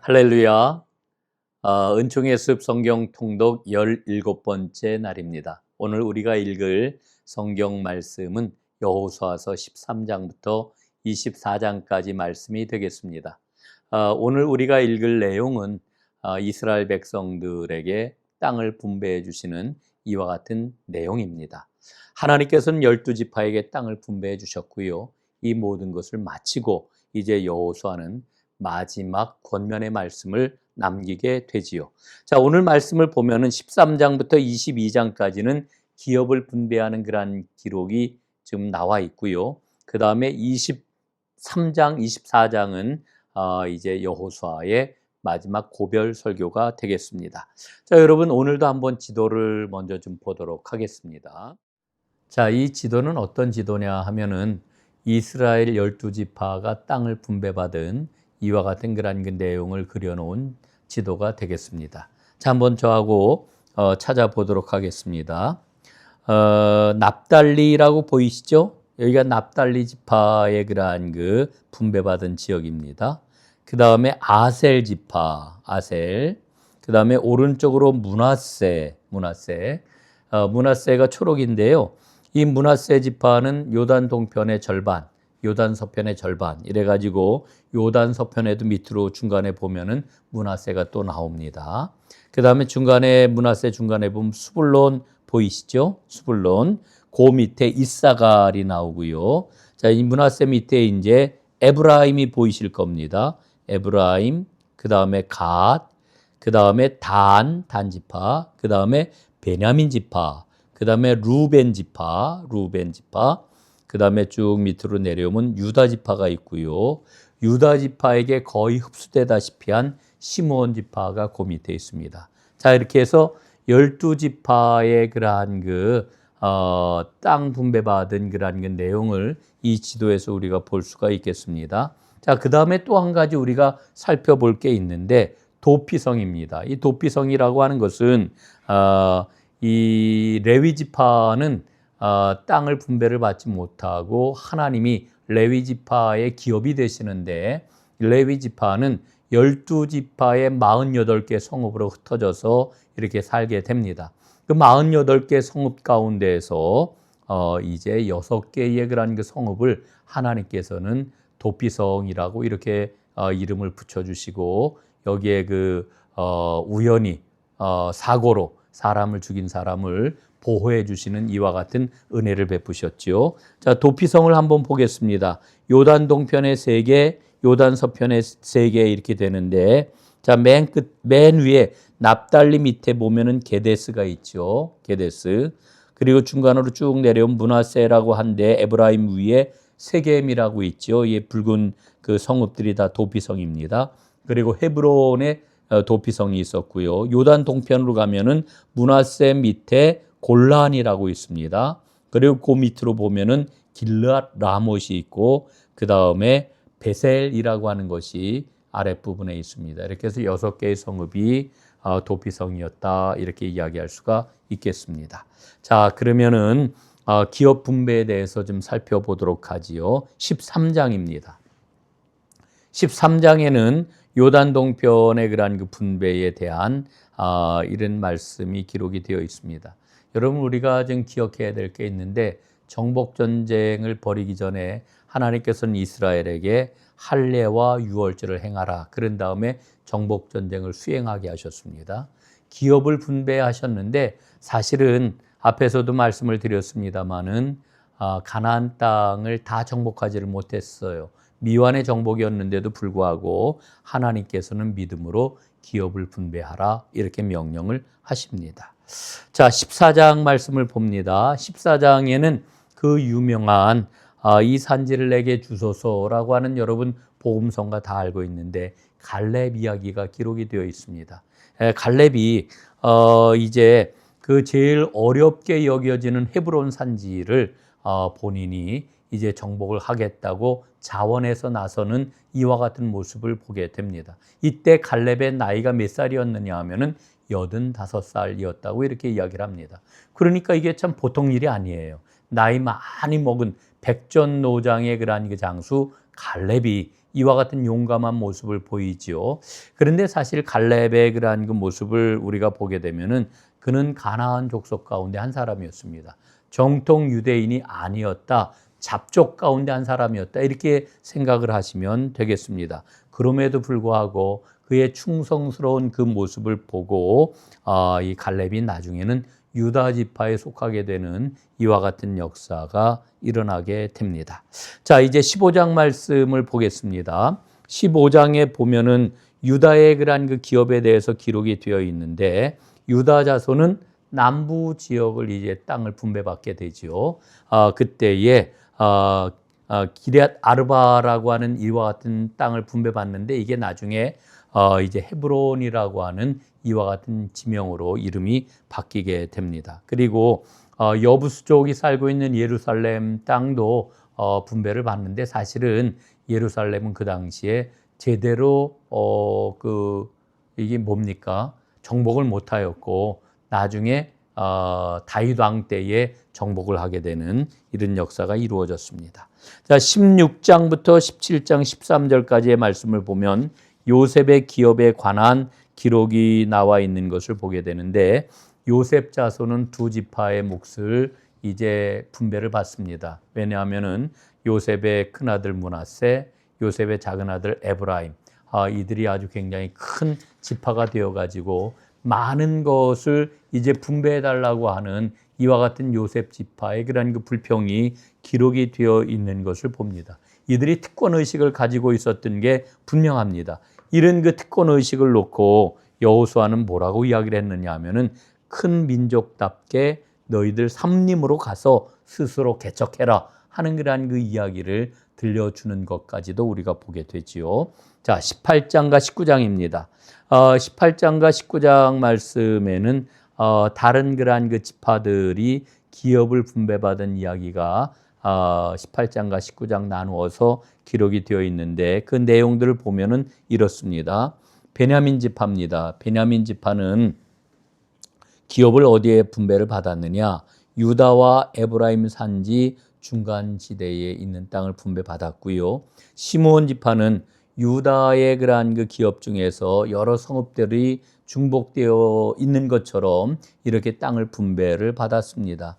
할렐루야. 은총의 숲 성경 통독 17번째 날입니다. 오늘 우리가 읽을 성경 말씀은 여호수아서 13장부터 24장까지 말씀이 되겠습니다. 오늘 우리가 읽을 내용은 이스라엘 백성들에게 땅을 분배해 주시는 이와 같은 내용입니다. 하나님께서는 12지파에게 땅을 분배해 주셨고요. 이 모든 것을 마치고 이제 여호수아는 마지막 권면의 말씀을 남기게 되지요. 자, 오늘 말씀을 보면은 13장부터 22장까지는 기업을 분배하는 그러한 기록이 지금 나와 있고요. 그 다음에 23장, 24장은 이제 여호수아의 마지막 고별 설교가 되겠습니다. 자, 여러분 오늘도 한번 지도를 먼저 좀 보도록 하겠습니다. 자, 이 지도는 어떤 지도냐 하면은 이스라엘 12지파가 땅을 분배받은 이와 같은 그런 그 내용을 그려놓은 지도가 되겠습니다. 자, 한번 저하고 찾아보도록 하겠습니다. 납달리라고 보이시죠? 여기가 납달리 지파의 그러한 그 분배받은 지역입니다. 그 다음에 아셀 지파, 아셀. 그 다음에 오른쪽으로 므낫세가 초록인데요. 이 므낫세 지파는 요단 동편의 절반, 요단 서편의 절반 이래가지고 요단 서편에도 밑으로 중간에 보면은 므낫세가 또 나옵니다. 그 다음에 중간에 므낫세 중간에 보면 수불론 보이시죠? 수불론 그 밑에 이사갈이 나오고요. 자, 이 므낫세 밑에 이제 에브라임이 보이실 겁니다. 에브라임, 그 다음에 갓, 그 다음에 단 지파, 그 다음에 베냐민 지파, 그 다음에 루벤 지파, 그 다음에 쭉 밑으로 내려오면 유다 지파가 있고요. 유다 지파에게 거의 흡수되다시피 한 시므온 지파가 그 밑에 있습니다. 자, 이렇게 해서 12지파의 그러한 땅 분배받은 그러한 그 내용을 이 지도에서 우리가 볼 수가 있겠습니다. 자, 그 다음에 또 한 가지 우리가 살펴볼 게 있는데 도피성입니다. 이 도피성이라고 하는 것은 이 레위 지파는 땅을 분배를 받지 못하고 하나님이 레위 지파의 기업이 되시는데 레위 지파는 12지파의 48개 성읍으로 흩어져서 이렇게 살게 됩니다. 그 48개 성읍 가운데에서 이제 6개의 그런 그 성읍을 하나님께서는 도피성이라고 이렇게 이름을 붙여주시고 여기에 우연히 사고로 사람을 죽인 사람을 보호해 주시는 이와 같은 은혜를 베푸셨지요. 자, 도피성을 한번 보겠습니다. 요단 동편에 3개, 요단 서편에 3개 이렇게 되는데, 자, 맨 위에 납달리 밑에 보면은 게데스가 있죠. 게데스. 그리고 중간으로 쭉 내려온 므낫세라고 한데 에브라임 위에 세겜이라고 있죠. 이 붉은 그 성읍들이 다 도피성입니다. 그리고 헤브론에 도피성이 있었고요. 요단 동편으로 가면은 므낫세 밑에 골란이라고 있습니다. 그리고 그 밑으로 보면은 길르앗 라못이 있고 그 다음에 베셀이라고 하는 것이 아랫부분에 있습니다. 이렇게 해서 6개의 성읍이 도피성이었다 이렇게 이야기할 수가 있겠습니다. 자, 그러면은 기업 분배에 대해서 좀 살펴보도록 하지요. 13장입니다. 13장에는 요단 동편의 그러한 그 분배에 대한 이런 말씀이 기록이 되어 있습니다. 여러분 우리가 지금 기억해야 될 게 있는데 정복 전쟁을 벌이기 전에 하나님께서는 이스라엘에게 할례와 유월절을 행하라. 그런 다음에 정복 전쟁을 수행하게 하셨습니다. 기업을 분배하셨는데 사실은 앞에서도 말씀을 드렸습니다마는 가나안 땅을 다 정복하지를 못했어요. 미완의 정복이었는데도 불구하고 하나님께서는 믿음으로 기업을 분배하라 이렇게 명령을 하십니다. 자, 14장 말씀을 봅니다. 14장에는 그 유명한 이 산지를 내게 주소서라고 하는 여러분 복음성가 다 알고 있는데 갈렙 이야기가 기록이 되어 있습니다. 갈렙이 이제 그 제일 어렵게 여겨지는 헤브론 산지를 본인이 이제 정복을 하겠다고 자원해서 나서는 이와 같은 모습을 보게 됩니다. 이때 갈렙의 나이가 몇 살이었느냐 하면은 85살이었다고 이렇게 이야기를 합니다. 그러니까 이게 참 보통 일이 아니에요. 나이 많이 먹은 백전노장의 그러한 그 장수 갈렙이 이와 같은 용감한 모습을 보이지요. 그런데 사실 갈렙의 그러한 그 모습을 우리가 보게 되면은 그는 가나안 족속 가운데 한 사람이었습니다. 정통 유대인이 아니었다. 잡족 가운데 한 사람이었다. 이렇게 생각을 하시면 되겠습니다. 그럼에도 불구하고 그의 충성스러운 그 모습을 보고 이 갈렙이 나중에는 유다 지파에 속하게 되는 이와 같은 역사가 일어나게 됩니다. 자, 이제 15장 말씀을 보겠습니다. 15장에 보면은 유다의 그러한 그 기업에 대해서 기록이 되어 있는데 유다 자손은 남부 지역을 이제 땅을 분배받게 되지요. 그때에 기럇 아르바라고 하는 이와 같은 땅을 분배받는데 이게 나중에 이제 헤브론이라고 하는 이와 같은 지명으로 이름이 바뀌게 됩니다. 그리고 여부수족이 살고 있는 예루살렘 땅도 분배를 받는데 사실은 예루살렘은 그 당시에 제대로 이게 뭡니까? 정복을 못하였고 나중에 다윗 왕 때에 정복을 하게 되는 이런 역사가 이루어졌습니다. 자, 16장부터 17장 13절까지의 말씀을 보면 요셉의 기업에 관한 기록이 나와 있는 것을 보게 되는데 요셉 자손은 두 지파의 몫을 이제 분배를 받습니다. 왜냐하면은 요셉의 큰아들 므낫세, 요셉의 작은아들 에브라임 이들이 아주 굉장히 큰 지파가 되어가지고 많은 것을 이제 분배해달라고 하는 이와 같은 요셉 지파의 그런 그 불평이 기록이 되어 있는 것을 봅니다. 이들이 특권의식을 가지고 있었던 게 분명합니다. 이런 그 특권의식을 놓고 여호수아는 뭐라고 이야기를 했느냐 하면은 큰 민족답게 너희들 삼림으로 가서 스스로 개척해라 하는 그러한 그 이야기를 들려주는 것까지도 우리가 보게 되지요. 자, 18장과 19장입니다. 18장과 19장 말씀에는 다른 그러한 그 지파들이 기업을 분배받은 이야기가 18장과 19장 나누어서 기록이 되어 있는데 그 내용들을 보면은 이렇습니다. 베냐민 지파입니다. 베냐민 지파는 기업을 어디에 분배를 받았느냐? 유다와 에브라임 산지 중간 지대에 있는 땅을 분배받았고요. 시므온 지파는 유다의 그러한 그 기업 중에서 여러 성읍들이 중복되어 있는 것처럼 이렇게 땅을 분배를 받았습니다.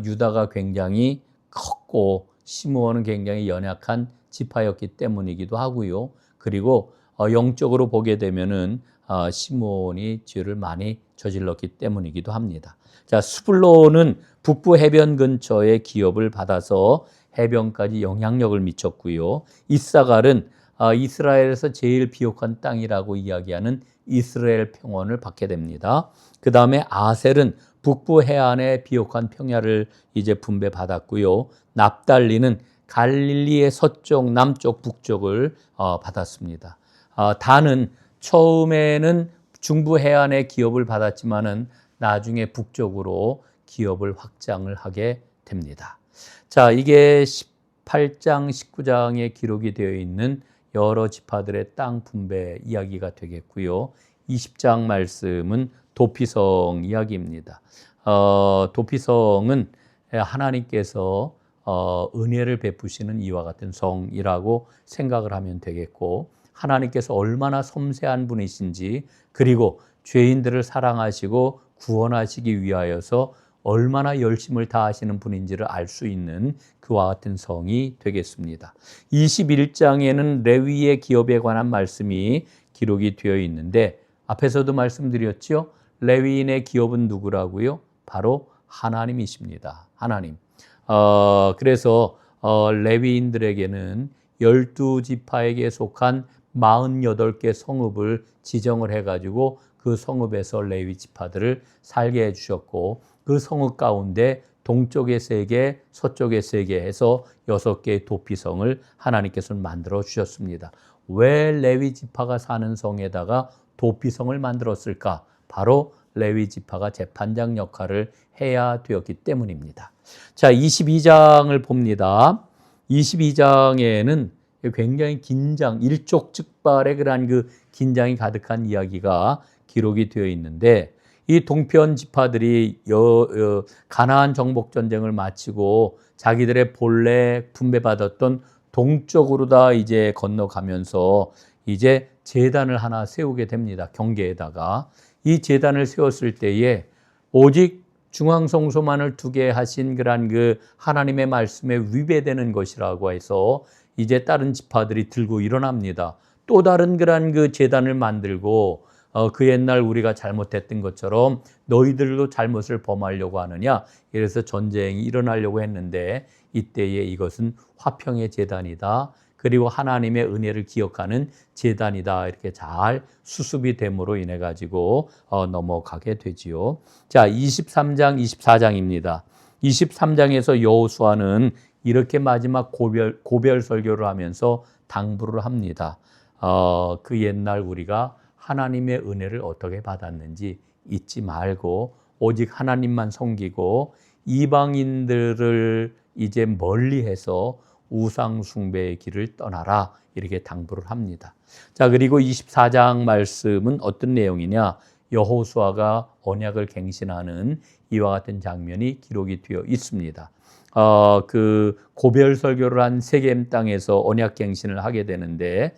유다가 굉장히 컸고 시므온은 굉장히 연약한 지파였기 때문이기도 하고요. 그리고 영적으로 보게 되면은 시므온이 죄를 많이 저질렀기 때문이기도 합니다. 자, 스불론은 북부 해변 근처에 기업을 받아서 해변까지 영향력을 미쳤고요. 이사갈은 이스라엘에서 제일 비옥한 땅이라고 이야기하는 이스라엘 평원을 받게 됩니다. 그 다음에 아셀은 북부 해안의 비옥한 평야를 이제 분배받았고요. 납달리는 갈릴리의 서쪽, 남쪽, 북쪽을 받았습니다. 단은 처음에는 중부 해안의 기업을 받았지만은 나중에 북쪽으로 기업을 확장을 하게 됩니다. 자, 이게 18장, 19장에 기록이 되어 있는 여러 지파들의 땅 분배 이야기가 되겠고요. 20장 말씀은 도피성 이야기입니다. 도피성은 하나님께서 은혜를 베푸시는 이와 같은 성이라고 생각을 하면 되겠고 하나님께서 얼마나 섬세한 분이신지 그리고 죄인들을 사랑하시고 구원하시기 위하여서 얼마나 열심을 다하시는 분인지를 알 수 있는 그와 같은 성이 되겠습니다. 21장에는 레위의 기업에 관한 말씀이 기록이 되어 있는데 앞에서도 말씀드렸죠. 레위인의 기업은 누구라고요? 바로 하나님이십니다. 하나님. 그래서 레위인들에게는 12지파에게 속한 48개 성읍을 지정을 해가지고 그 성읍에서 레위 지파들을 살게 해주셨고 그 성읍 가운데 동쪽에 3개, 서쪽에 3개 해서 6개의 도피성을 하나님께서는 만들어 주셨습니다. 왜 레위 지파가 사는 성에다가 도피성을 만들었을까? 바로 레위 지파가 재판장 역할을 해야 되었기 때문입니다. 자, 22장을 봅니다. 22장에는 굉장히 긴장, 일촉즉발의 그러한 그 긴장이 가득한 이야기가 기록이 되어 있는데 이 동편 지파들이 가나안 정복 전쟁을 마치고 자기들의 본래 분배받았던 동쪽으로 다 이제 건너가면서 이제 제단을 하나 세우게 됩니다. 경계에다가. 이 제단을 세웠을 때에 오직 중앙성소만을 두게 하신 그런 그 하나님의 말씀에 위배되는 것이라고 해서 이제 다른 지파들이 들고 일어납니다. 또 다른 그런 그 제단을 만들고 그 옛날 우리가 잘못했던 것처럼 너희들도 잘못을 범하려고 하느냐, 이래서 전쟁이 일어나려고 했는데 이때에 이것은 화평의 제단이다, 그리고 하나님의 은혜를 기억하는 제단이다, 이렇게 잘 수습이 됨으로 인해 가지고 넘어가게 되지요. 자, 23장 24장입니다 23장에서 여호수아는 이렇게 마지막 고별 설교를 하면서 당부를 합니다. 그 옛날 우리가 하나님의 은혜를 어떻게 받았는지 잊지 말고 오직 하나님만 섬기고 이방인들을 이제 멀리해서 우상 숭배의 길을 떠나라, 이렇게 당부를 합니다. 자, 그리고 24장 말씀은 어떤 내용이냐? 여호수아가 언약을 갱신하는 이와 같은 장면이 기록이 되어 있습니다. 그 고별 설교를 한 세겜 땅에서 언약 갱신을 하게 되는데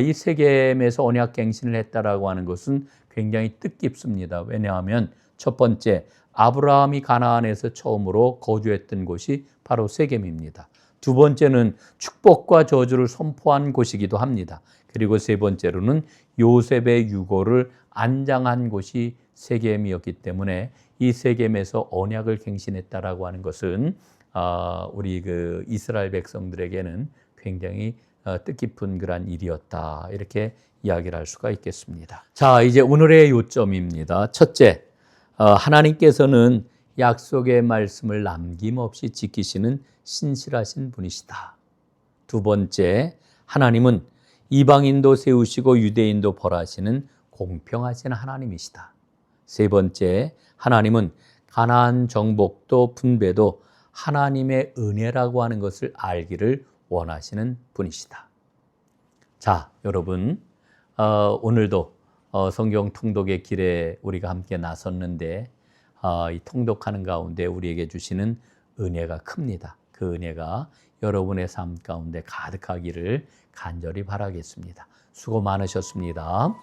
이 세겜에서 언약 갱신을 했다라고 하는 것은 굉장히 뜻깊습니다. 왜냐하면 첫 번째, 아브라함이 가나안에서 처음으로 거주했던 곳이 바로 세겜입니다. 두 번째는 축복과 저주를 선포한 곳이기도 합니다. 그리고 세 번째로는 요셉의 유고를 안장한 곳이 세겜이었기 때문에 이 세겜에서 언약을 갱신했다라고 하는 것은 우리 그 이스라엘 백성들에게는 굉장히 뜻깊은 그런 일이었다, 이렇게 이야기를 할 수가 있겠습니다. 자, 이제 오늘의 요점입니다. 첫째, 하나님께서는 약속의 말씀을 남김없이 지키시는 신실하신 분이시다. 두 번째, 하나님은 이방인도 세우시고 유대인도 벌하시는 공평하신 하나님이시다. 세 번째, 하나님은 가나안 정복도 분배도 하나님의 은혜라고 하는 것을 알기를 원하시는 분이시다. 자, 여러분, 오늘도 성경 통독의 길에 우리가 함께 나섰는데 이 통독하는 가운데 우리에게 주시는 은혜가 큽니다. 그 은혜가 여러분의 삶 가운데 가득하기를 간절히 바라겠습니다. 수고 많으셨습니다.